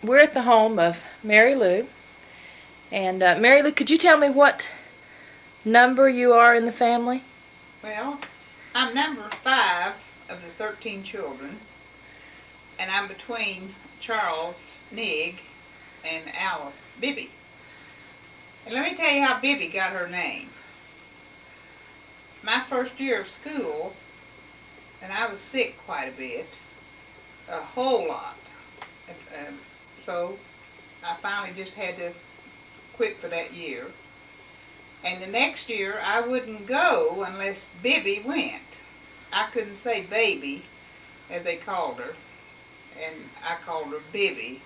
We're at the home of Mary Lou. And Mary Lou, could you tell me what number you are in the family? Well, I'm number 5 of the 13 children, and I'm between Charles, Nig, and Alice, Bibby. And let me tell you how Bibby got her name. My first year of school, and I was sick quite a bit, a whole lot. So I finally just had to quit for that year. And the next year I wouldn't go unless Bibby went. I couldn't say baby, as they called her, and I called her Bibby.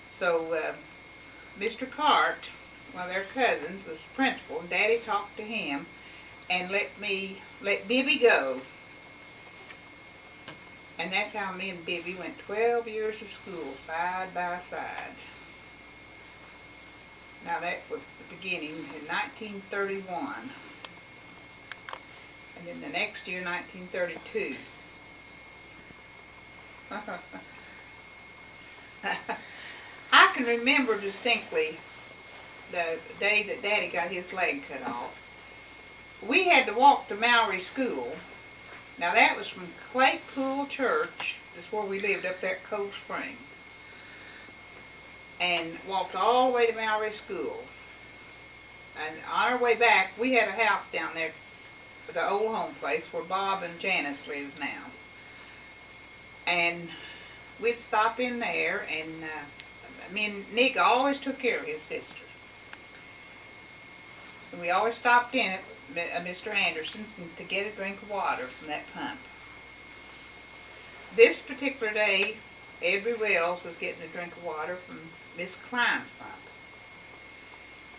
So Mr. Cart, one of their cousins, was principal. Daddy talked to him and let Bibby go. And that's how me and Bibby went 12 years of school side by side. Now that was the beginning in 1931. And then the next year, 1932. I can remember distinctly the day that Daddy got his leg cut off. We had to walk to Mallory School. Now that was from Claypool Church, that's where we lived up there at Cold Spring, and walked all the way to Mallory School. And on our way back, we had a house down there, the old home place where Bob and Janice lives now. And we'd stop in there, and me and Nick always took care of his sister. And we always stopped in at Mr. Anderson's to get a drink of water from that pump. This particular day, Edry Wells was getting a drink of water from Miss Klein's pump.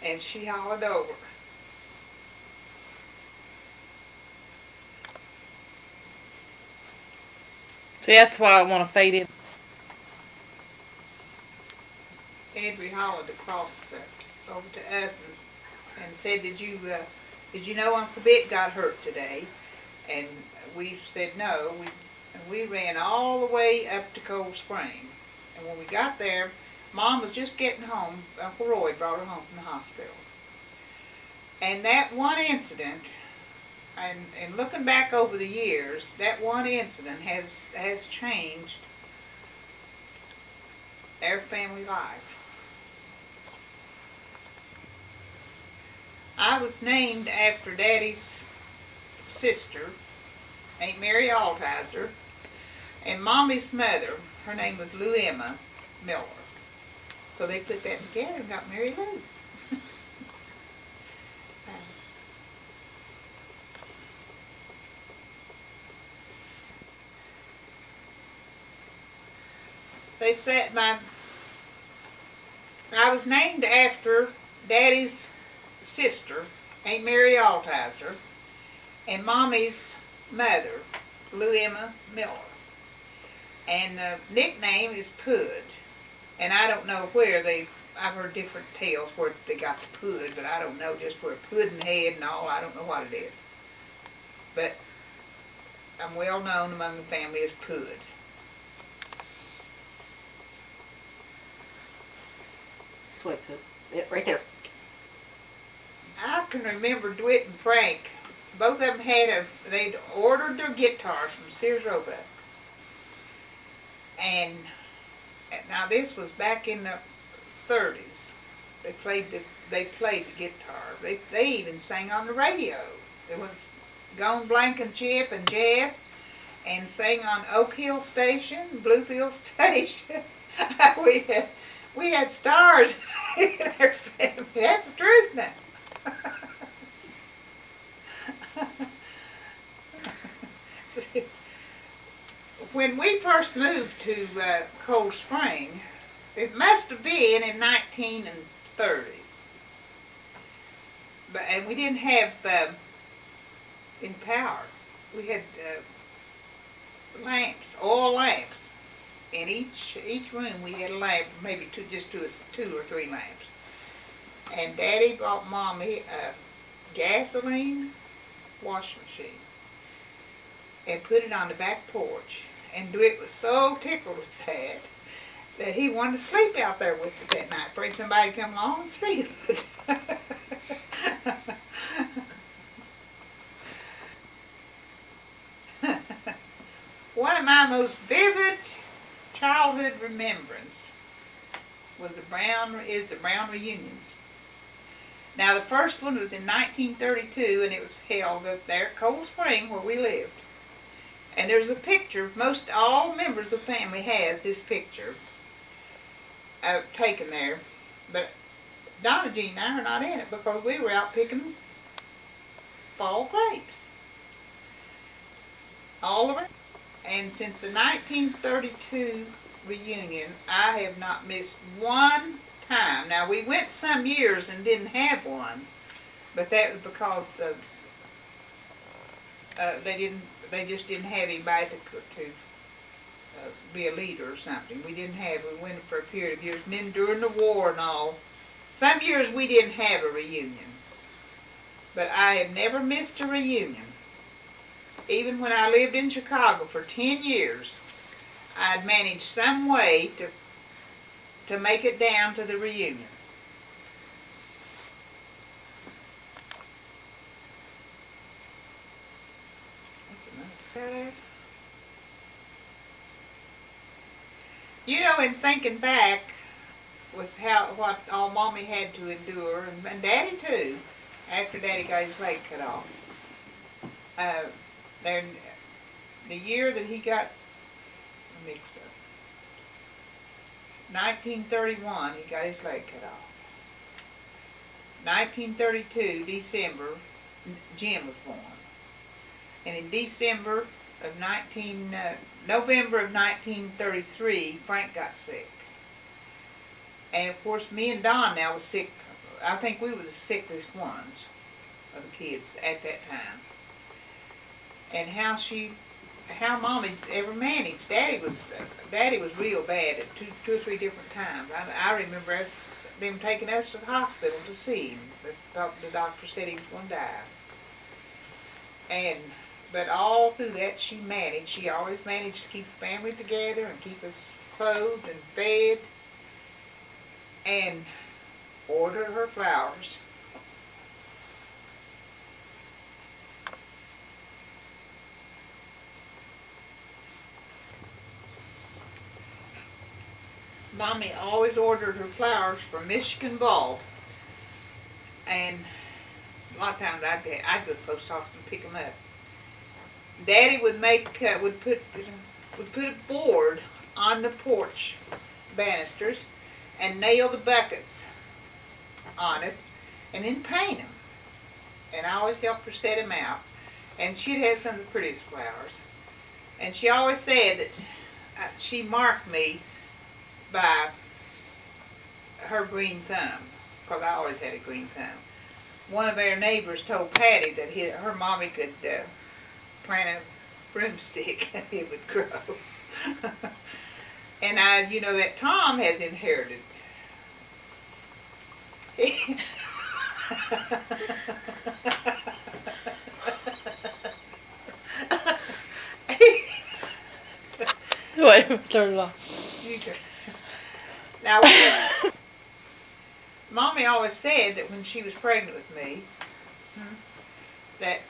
And she hollered over. See, that's why I want to fade in. Edry hollered across over to us and said, did you know Uncle Bitt got hurt today? And we said no. And we ran all the way up to Cold Spring. And when we got there, Mom was just getting home. Uncle Roy brought her home from the hospital. And that one incident, and looking back over the years, that one incident has changed our family life. I was named after Daddy's sister, Aunt Mary Altizer, and Mommy's mother, her name was Lou Emma Miller. So they put that together and got Mary Lou. They said I was named after Daddy's sister, Aunt Mary Altizer, and Mommy's mother, Lou Emma Miller. And the nickname is Pud. And I don't know where I've heard different tales where they got the Pud, but I don't know just where Puddinhead and all, I don't know what it is. But I'm well known among the family as Pud. This way, Pud. Right there. I can remember DeWitt and Frank. Both of them they'd ordered their guitars from Sears Roebuck. And now this was back in the 30s. They played the guitar. They even sang on the radio. There was Gone Blankenship and Jazz, and sang on Oak Hill Station, Bluefield Station. we had stars in our family. That's the truth now. When we first moved to Cold Spring, it must have been in 1930. And we didn't have in power. We had lamps, oil lamps. In each room we had a lamp, maybe two or three lamps. And Daddy bought Mommy a gasoline washing machine and put it on the back porch. And DeWitt was so tickled with that that he wanted to sleep out there with it that night. Prayed somebody would come along and steal it. One of my most vivid childhood remembrance was the Brown reunions. Now the first one was in 1932, and it was held up there at Cold Spring where we lived. And there's a picture. Most all members of the family has this picture taken there, but Donna Jean and I are not in it because we were out picking fall grapes. All of it. And since the 1932 reunion, I have not missed one time. Now we went some years and didn't have one, but that was because they just didn't have anybody to be a leader or something. We went for a period of years, and then during the war and all, some years we didn't have a reunion. But I have never missed a reunion. Even when I lived in Chicago for 10 years, I'd managed some way to make it down to the reunion. You know, in thinking back with what all Mommy had to endure, and Daddy too, after Daddy got his leg cut off. The year that he got mixed up, 1931, he got his leg cut off. 1932, December, Jim was born. And in November of 1933, Frank got sick. And of course, me and Don now was sick. I think we were the sickest ones of the kids at that time. And how Mommy ever managed. Daddy was real bad at two or three different times. I remember them taking us to the hospital to see him. The doctor said he was going to die. But all through that, she managed. She always managed to keep the family together and keep us clothed and fed, and ordered her flowers. Mommy always ordered her flowers from Michigan Bulb, and a lot of times I'd go to the post office and pick them up. Daddy would put a board on the porch banisters and nail the buckets on it, and then paint them. And I always helped her set them out. And she'd have some of the prettiest flowers. And she always said that she marked me by her green thumb, because I always had a green thumb. One of our neighbors told Patty that her mommy could plant a broomstick and it would grow. And that Tom has inherited. Wait, turn it off. Now, Mommy always said that when she was pregnant with me, that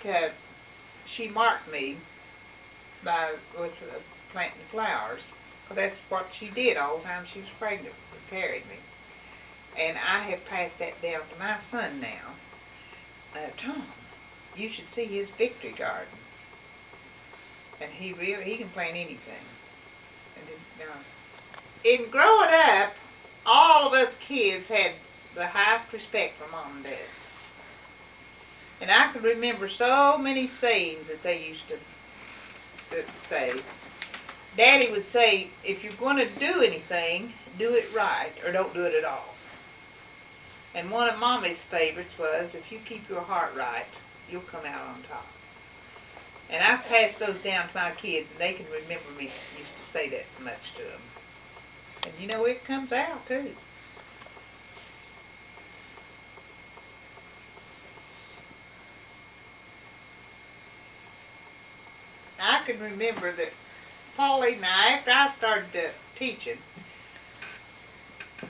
she marked me with planting flowers, because that's what she did all the time she was pregnant and carried me. And I have passed that down to my son now. Tom, you should see his victory garden. And he can plant anything. In growing up, all of us kids had the highest respect for Mom and Dad. And I can remember so many sayings that they used to say. Daddy would say, if you're going to do anything, do it right, or don't do it at all. And one of Mommy's favorites was, if you keep your heart right, you'll come out on top. And I passed those down to my kids, and they can remember me used to say that so much to them. And it comes out too. I can remember that Pauline and I, after I started teaching,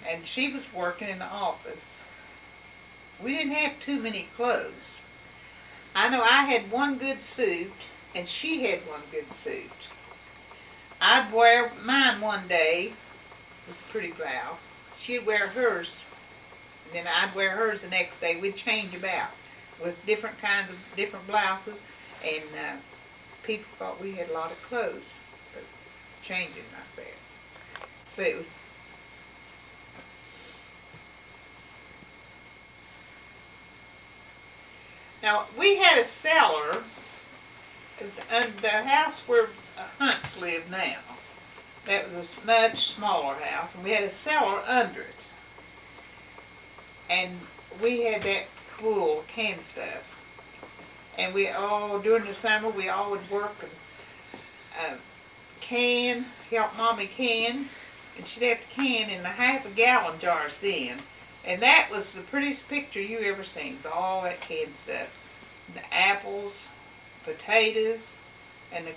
and she was working in the office. We didn't have too many clothes. I know I had one good suit, and she had one good suit. I'd wear mine one day with a pretty blouse. She'd wear hers, and then I'd wear hers the next day. We'd change about with different kinds of different blouses, and people thought we had a lot of clothes, but changing like that. But it was. Now, we had a cellar. It was under the house where Hunts live now. That was a much smaller house, and we had a cellar under it. And we had that full of canned stuff. And during the summer, we all would work and help Mommy can, and she'd have to can in the half-a-gallon jars then. And that was the prettiest picture you ever seen, with all that canned stuff. The apples, potatoes, and the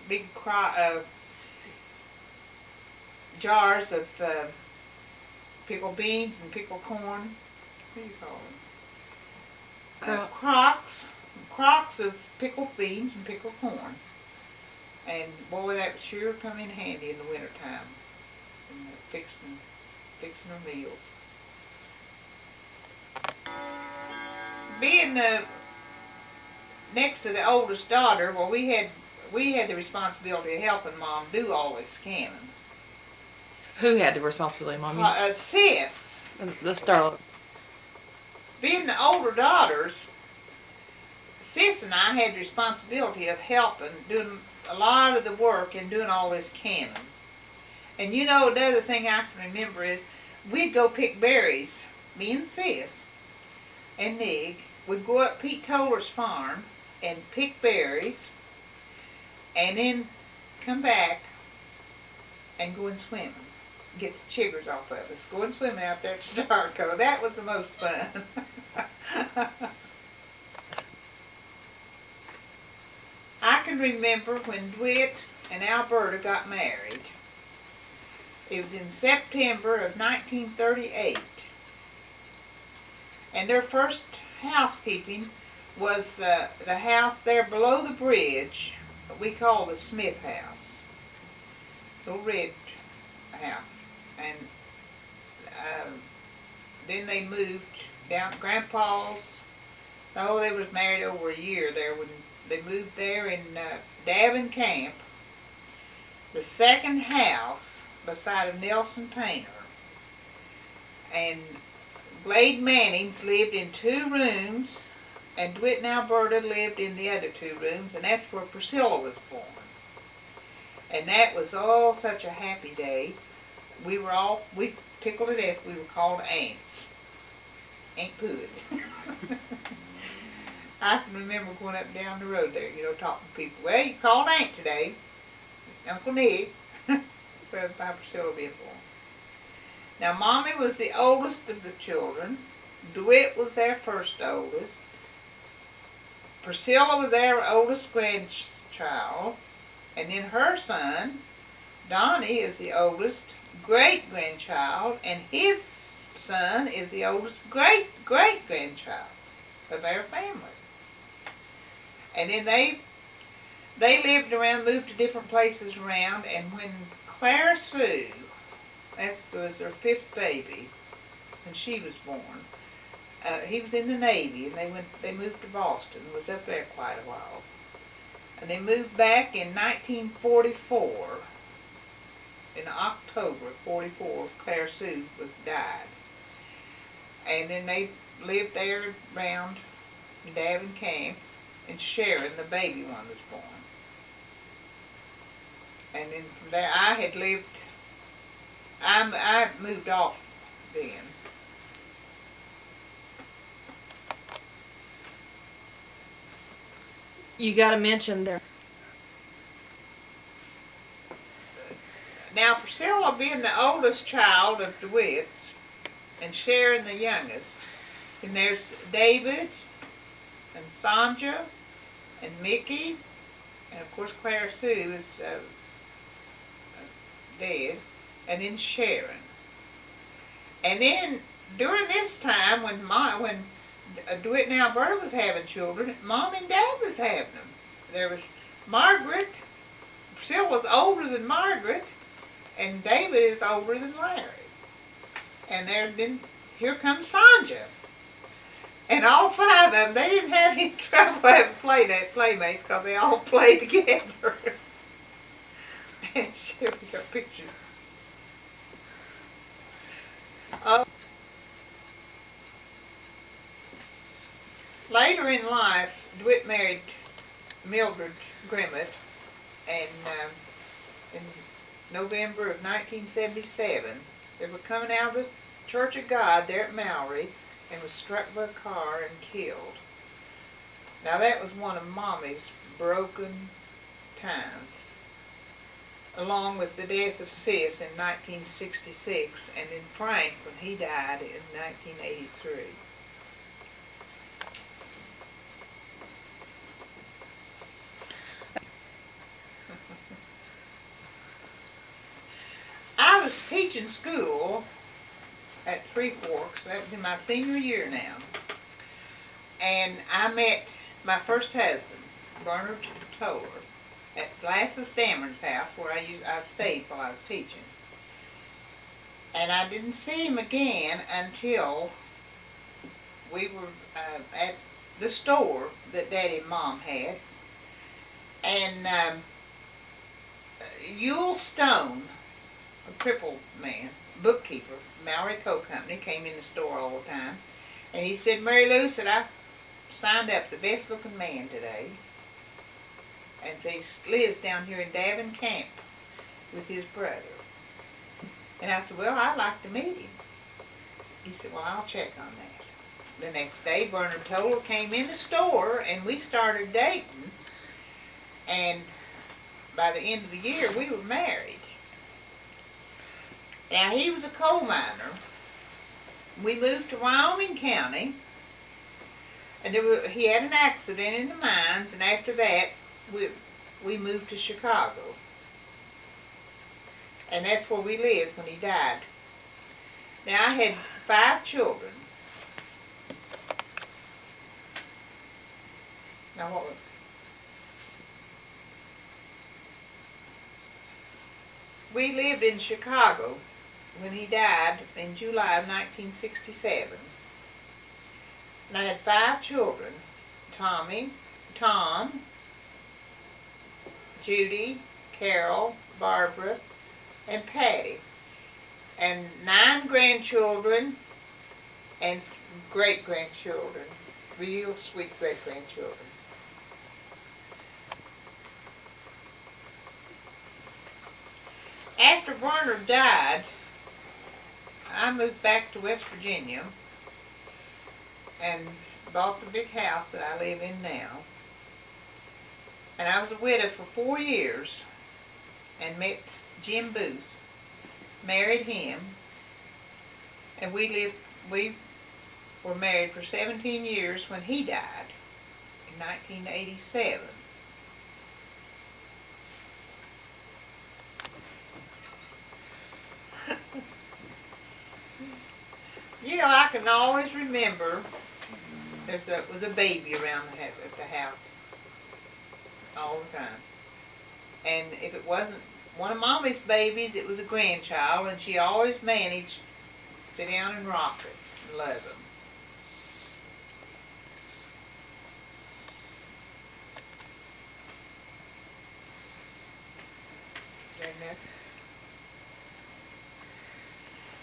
big jars of pickled beans and pickled corn. What do you call them? Crocks of pickled beans and pickled corn. And boy, that would sure come in handy in the wintertime. And fixing our meals. Being next to the oldest daughter, well, we had the responsibility of helping Mom do all this canning. Who had the responsibility, Mom? Sis. The Starla. Being the older daughters, Sis and I had the responsibility of helping, doing a lot of the work and doing all this canning. And you know, the other thing I can remember is we'd go pick berries, me and Sis and Nig. We'd go up Pete Toller's farm and pick berries, and then come back and go and swim. Get the chiggers off of us. Going swimming out there at Starco. That was the most fun. I can remember when DeWitt and Alberta got married. It was in September of 1938. And their first housekeeping was the house there below the bridge, that we call the Smith house. The red house. And then they moved down to Grandpa's. Oh, they was married over a year there when they moved there in Davin Camp. The second house beside of Nelson Painter. And Glade Mannings lived in 2 rooms, and DeWitt and Alberta lived in the other 2 rooms, and that's where Priscilla was born. And that was such a happy day. We tickled to death. We were called aunts. Aunt Pud. I can remember going up and down the road there, talking to people. Well, you called Aunt today. Uncle Nick. Well, by Priscilla being born. Now, Mommy was the oldest of the children. DeWitt was their first oldest. Priscilla was their oldest grandchild. And then her son, Donnie, is the oldest great-grandchild, and his son is the oldest great-great-grandchild of our family. And then they lived around, moved to different places around, and when Clara Sue, that was their 5th baby, when she was born, he was in the Navy, and they moved to Boston, was up there quite a while. And they moved back in 1944. In October of 44, Clara Sue died. And then they lived there around Davin Camp, and Sharon, the baby one, was born. And then from there, I moved off then. You got to mention there. Now, Priscilla being the oldest child of DeWitt's, and Sharon the youngest, and there's David, and Sandra, and Mickey, and of course Clara Sue is dead, and then Sharon. And then during this time, when DeWitt and Alberta was having children, Mom and Dad was having them. There was Margaret. Priscilla's older than Margaret, and David is older than Larry. And then here comes Sonja. And all five of them, they didn't have any trouble having playmates because they all played together. And here we got pictures. Later in life, DeWitt married Mildred Grimmett, and in November of 1977, they were coming out of the Church of God there at Mowry and was struck by a car and killed. Now that was one of Mommy's broken times, along with the death of Sis in 1966, and then Frank when he died in 1983. I was teaching school at Three Forks. That was in my senior year now. And I met my first husband, Bernard Toller, at Glasses Dameron's house where I stayed while I was teaching. And I didn't see him again until we were at the store that Daddy and Mom had. And Yule Stone, a crippled man, bookkeeper, Mowry Coal Company, came in the store all the time. And he said, Mary Lou, said, I signed up the best looking man today. And so he lives down here in Davin Camp with his brother. And I said, well, I'd like to meet him. He said, well, I'll check on that. The next day, Bernard Toller came in the store and we started dating. And by the end of the year, we were married. Now, he was a coal miner. We moved to Wyoming County, and he had an accident in the mines, and after that, we moved to Chicago. And that's where we lived when he died. Now, I had 5 children. Now, what was we lived in Chicago when he died in July of 1967. And I had 5 children, Tommy, Tom, Judy, Carol, Barbara, and Patty. And 9 grandchildren and great-grandchildren, real sweet great-grandchildren. After Bernard died, I moved back to West Virginia and bought the big house that I live in now. And I was a widow for 4 years and met Jim Booth, married him, and we were married for 17 years when he died in 1987. You know, I can always remember there was a baby around the house all the time. And if it wasn't one of Mommy's babies, it was a grandchild, and she always managed to sit down and rock it and love him.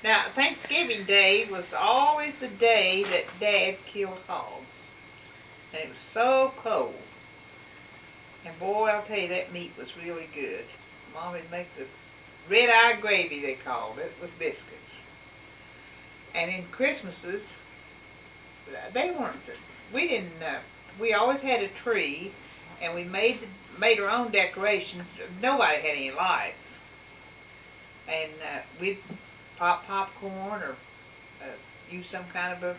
Now, Thanksgiving Day was always the day that Dad killed hogs. And it was so cold. And boy, I'll tell you, that meat was really good. Mom would make the red-eye gravy, they called it, with biscuits. And in Christmases, we always had a tree, and we made our own decorations. Nobody had any lights. And we'd pop popcorn or use some kind of a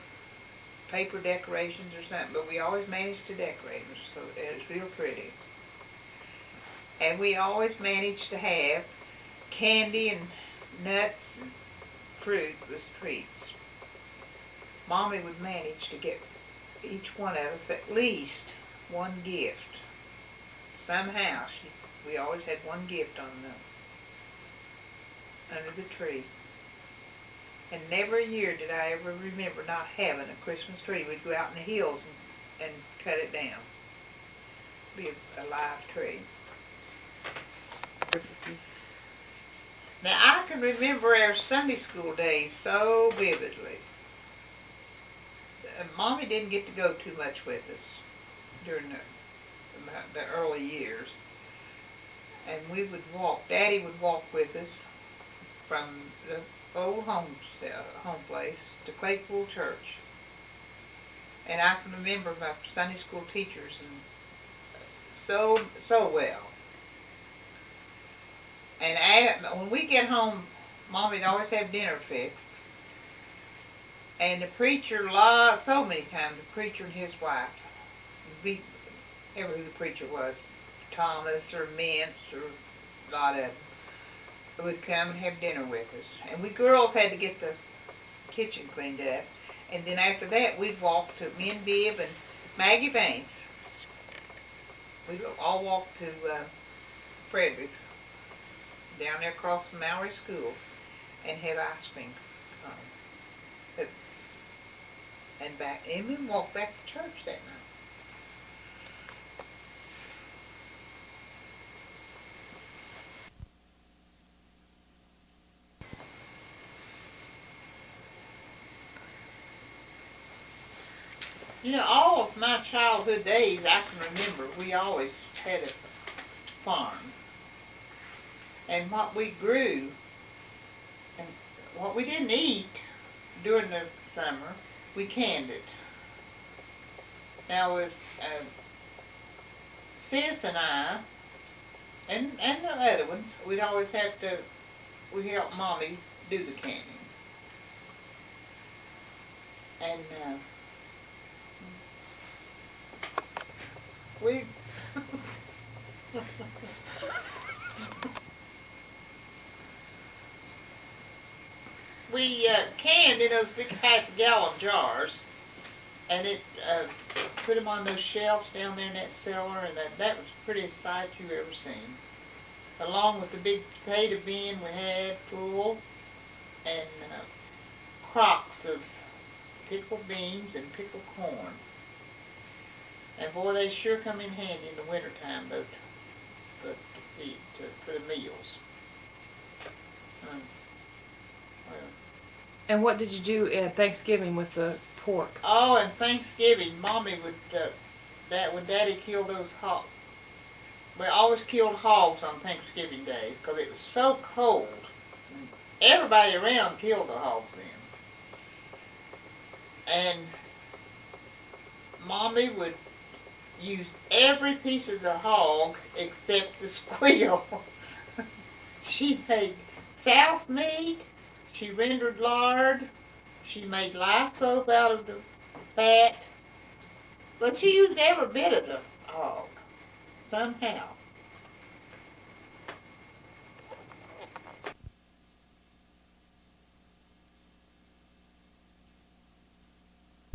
paper decorations or something, but we always managed to decorate them, so it was real pretty. And we always managed to have candy and nuts and fruit was treats. Mommy would manage to get each one of us at least one gift. Somehow, we always had one gift under the tree. And never a year did I ever remember not having a Christmas tree. We'd go out in the hills and cut it down. Be a live tree. Now I can remember our Sunday school days so vividly. Mommy didn't get to go too much with us during the early years. And we would walk, Daddy would walk with us from the old home place to Claypool Church. And I can remember my Sunday school teachers and so well. And when we get home, Mommy'd always have dinner fixed. And the preacher, so many times, the preacher and his wife, ever who the preacher was, Thomas or Mintz or a lot of them, would come and have dinner with us. And we girls had to get the kitchen cleaned up. And then after that, we'd walk to, me and Bibb and Maggie Banks, we'd all walk to Frederick's, down there across from Mallory School, and have ice cream. And we walked back to church that night. You know, all of my childhood days, I can remember, we always had a farm. And what we grew, and what we didn't eat during the summer, we canned it. Now with Sis and I, and the other ones, we'd always we help Mommy do the canning. And we canned in those big half-gallon jars, and put them on those shelves down there in that cellar, and that was the prettiest sight you've ever seen. Along with the big potato bin we had full, and crocks of pickled beans and pickled corn. And boy, they sure come in handy in the wintertime, for the meals. And what did you do at Thanksgiving with the pork? Oh, and Thanksgiving, Mommy would, when Daddy killed those hogs, we always killed hogs on Thanksgiving Day because it was so cold. Everybody around killed the hogs then. And Mommy would use every piece of the hog except the squeal. She made souse meat. She rendered lard. She made lye soap out of the fat. But she used every bit of the hog, somehow.